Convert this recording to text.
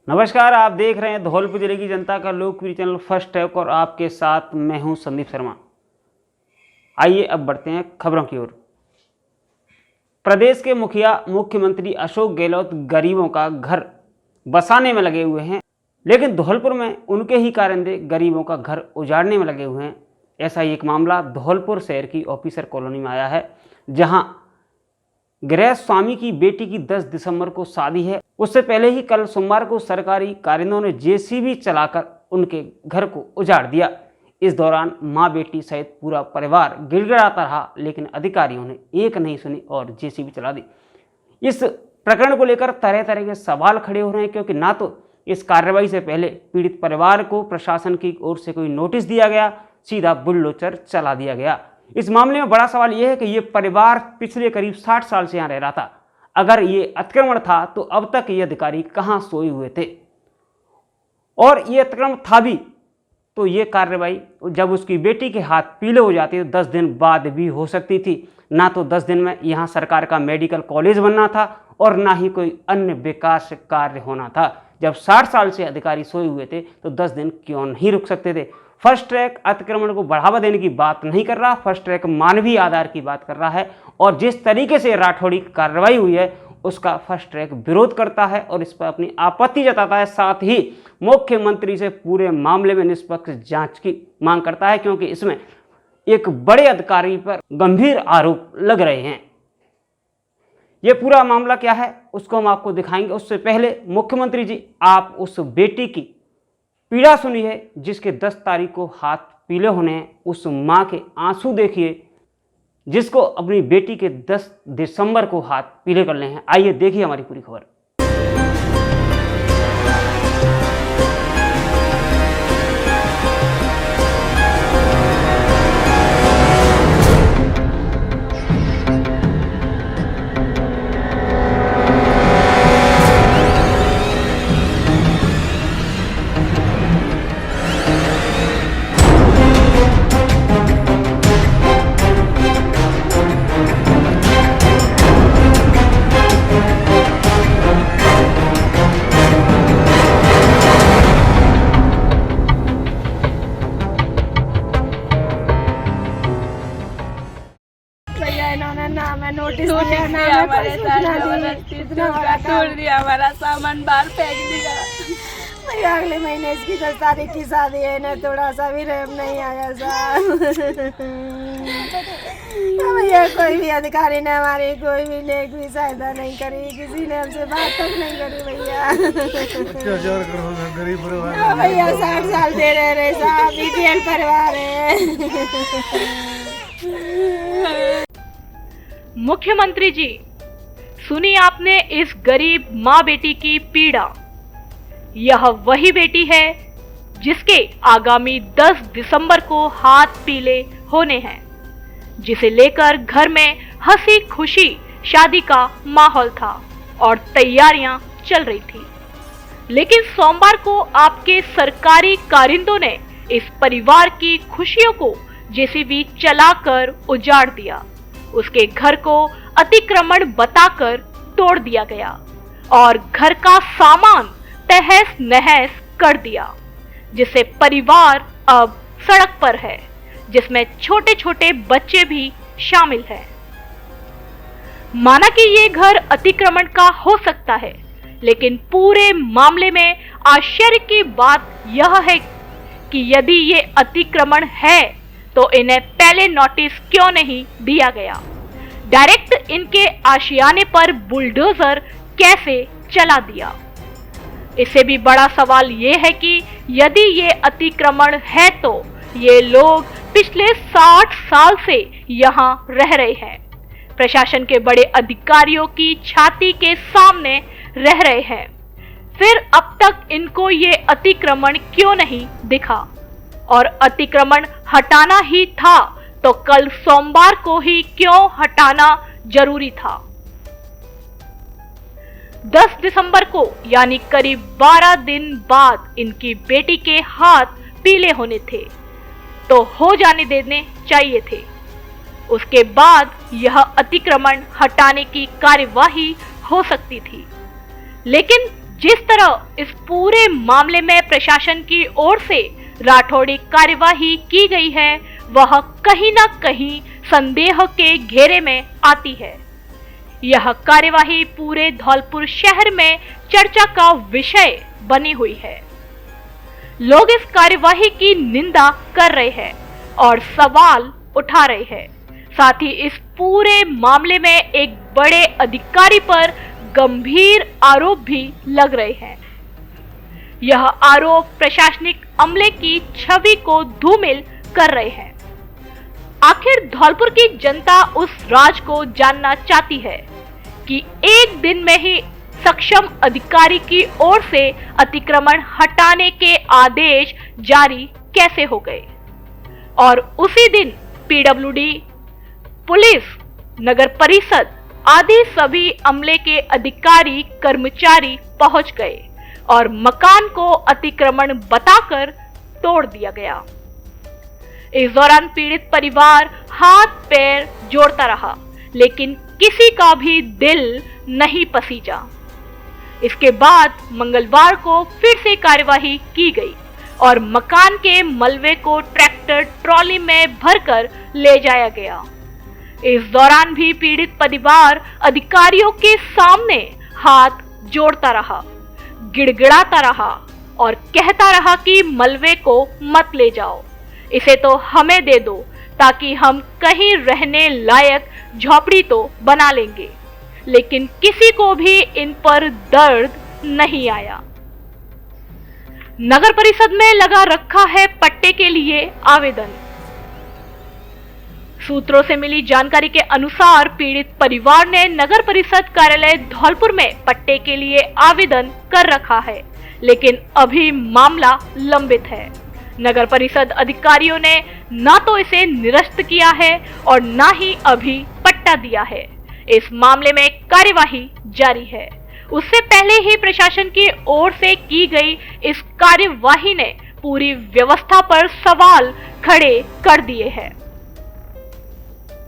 नमस्कार, आप देख रहे हैं धौलपुर जिले की जनता का लोकप्रिय चैनल फर्स्ट टैक और आपके साथ मैं हूं संदीप शर्मा। आइए अब बढ़ते हैं खबरों की ओर। प्रदेश के मुख्यमंत्री अशोक गहलोत गरीबों का घर बसाने में लगे हुए हैं, लेकिन धौलपुर में उनके ही कारिंदे गरीबों का घर उजाड़ने में लगे हुए हैं। ऐसा ही एक मामला धौलपुर शहर की ऑफिसर कॉलोनी में आया है, जहां गृह स्वामी की बेटी की 10 दिसंबर को शादी है। उससे पहले ही कल सोमवार को सरकारी कारिंदों ने जेसीबी चलाकर उनके घर को उजाड़ दिया। इस दौरान मां बेटी सहित पूरा परिवार गिड़गिड़ाता रहा, लेकिन अधिकारियों ने एक नहीं सुनी और जेसीबी चला दी। इस प्रकरण को लेकर तरह तरह के सवाल खड़े हो रहे हैं, क्योंकि ना तो इस कार्रवाई से पहले पीड़ित परिवार को प्रशासन की ओर से कोई नोटिस दिया गया, सीधा बुलडोजर चला दिया गया। इस मामले में बड़ा सवाल यह है कि ये परिवार पिछले करीब 60 साल से यहाँ रह रहा था। अगर ये अतिक्रमण था तो अब तक ये अधिकारी कहाँ सोए हुए थे, और ये अतिक्रमण था भी तो ये कार्रवाई जब उसकी बेटी के हाथ पीले हो जाते तो 10 दिन बाद भी हो सकती थी। ना तो 10 दिन में यहाँ सरकार का मेडिकल कॉलेज बनना था और ना ही कोई अन्य विकास कार्य होना था। जब 60 साल से अधिकारी सोए हुए थे तो 10 दिन क्यों नहीं रुक सकते थे। फर्स्ट ट्रैक अतिक्रमण को बढ़ावा देने की बात नहीं कर रहा, फर्स्ट ट्रैक मानवीय आधार की बात कर रहा है, और जिस तरीके से राठौड़ी की कार्रवाई हुई है उसका फर्स्ट ट्रैक विरोध करता है और इस पर अपनी आपत्ति जताता है। साथ ही मुख्यमंत्री से पूरे मामले में निष्पक्ष जांच की मांग करता है, क्योंकि इसमें एक बड़े अधिकारी पर गंभीर आरोप लग रहे हैं। ये पूरा मामला क्या है उसको हम आपको दिखाएंगे। उससे पहले मुख्यमंत्री जी, आप उस बेटी की पीड़ा सुनी है जिसके 10 तारीख को हाथ पीले होने हैं। उस माँ के आंसू देखिए जिसको अपनी बेटी के 10 दिसंबर को हाथ पीले करने हैं। आइए देखिए हमारी पूरी खबर। नोटिस दिया, हमारे तोड़ दिया, हमारा सामान बाहर फेंक दिया। भैया अगले महीने इसकी 10 तारीख की शादी है ना, थोड़ा सा भी रेप नहीं आया साहब। भैया कोई भी अधिकारी ने हमारी कोई भी लेख भी सहायता नहीं करी, किसी ने हमसे बात तक नहीं करी भैया। गरीब भैया 60 साल दे रहे साहब, बीपीएल परिवार है। मुख्यमंत्री जी, सुनी आपने इस गरीब माँ बेटी की पीड़ा। यह वही बेटी है जिसके आगामी 10 दिसंबर को हाथ पीले होने हैं, जिसे लेकर घर में हंसी खुशी शादी का माहौल था और तैयारियां चल रही थी। लेकिन सोमवार को आपके सरकारी कारिंदों ने इस परिवार की खुशियों को जेसीबी चलाकर उजाड़ दिया। उसके घर को अतिक्रमण बताकर तोड़ दिया गया और घर का सामान तहस नहस कर दिया, जिससे परिवार अब सड़क पर है, जिसमें छोटे छोटे बच्चे भी शामिल हैं। माना कि ये घर अतिक्रमण का हो सकता है, लेकिन पूरे मामले में आश्चर्य की बात यह है कि यदि ये अतिक्रमण है तो इन्हें पहले नोटिस क्यों नहीं दिया गया। डायरेक्ट इनके आशियाने पर बुलडोजर कैसे चला दिया। इससे भी बड़ा सवाल ये है कि यदि ये अतिक्रमण है तो ये लोग पिछले 60 साल से यहाँ रह रहे हैं, प्रशासन के बड़े अधिकारियों की छाती के सामने रह रहे हैं, फिर अब तक इनको ये अतिक्रमण क्यों नहीं दिखा। और अतिक्रमण हटाना ही था तो कल सोमवार को ही क्यों हटाना जरूरी था। 10 दिसंबर को यानी करीब 12 दिन बाद इनकी बेटी के हाथ पीले होने थे तो हो जाने देने चाहिए थे। उसके बाद यह अतिक्रमण हटाने की कार्यवाही हो सकती थी, लेकिन जिस तरह इस पूरे मामले में प्रशासन की ओर से राठौड़ी कार्यवाही की गई है वह कहीं ना कहीं संदेह के घेरे में आती है। यह कार्यवाही पूरे धौलपुर शहर में चर्चा का विषय बनी हुई है। लोग इस कार्यवाही की निंदा कर रहे हैं और सवाल उठा रहे हैं। साथ ही इस पूरे मामले में एक बड़े अधिकारी पर गंभीर आरोप भी लग रहे हैं। यह आरोप प्रशासनिक अमले की छवि को धूमिल कर रहे हैं। आखिर धौलपुर की जनता उस राज को जानना चाहती है कि एक दिन में ही सक्षम अधिकारी की ओर से अतिक्रमण हटाने के आदेश जारी कैसे हो गए और उसी दिन पीडब्ल्यूडी, पुलिस, नगर परिषद आदि सभी अमले के अधिकारी कर्मचारी पहुंच गए और मकान को अतिक्रमण बताकर तोड़ दिया गया। इस दौरान पीड़ित परिवार हाथ पैर जोड़ता रहा, लेकिन किसी का भी दिल नहीं पसीजा। इसके बाद मंगलवार को फिर से कार्यवाही की गई और मकान के मलबे को ट्रैक्टर ट्रॉली में भरकर ले जाया गया। इस दौरान भी पीड़ित परिवार अधिकारियों के सामने हाथ जोड़ता रहा, गिड़गिड़ाता रहा और कहता रहा कि मलबे को मत ले जाओ, इसे तो हमें दे दो ताकि हम कहीं रहने लायक झोपड़ी तो बना लेंगे। लेकिन किसी को भी इन पर दर्द नहीं आया। नगर परिषद में लगा रखा है पट्टे के लिए आवेदन। सूत्रों से मिली जानकारी के अनुसार पीड़ित परिवार ने नगर परिषद कार्यालय धौलपुर में पट्टे के लिए आवेदन कर रखा है, लेकिन अभी मामला लंबित है। नगर परिषद अधिकारियों ने न तो इसे निरस्त किया है और न ही अभी पट्टा दिया है। इस मामले में कार्यवाही जारी है। उससे पहले ही प्रशासन की ओर से की गई इस कार्यवाही ने पूरी व्यवस्था पर सवाल खड़े कर दिए हैं।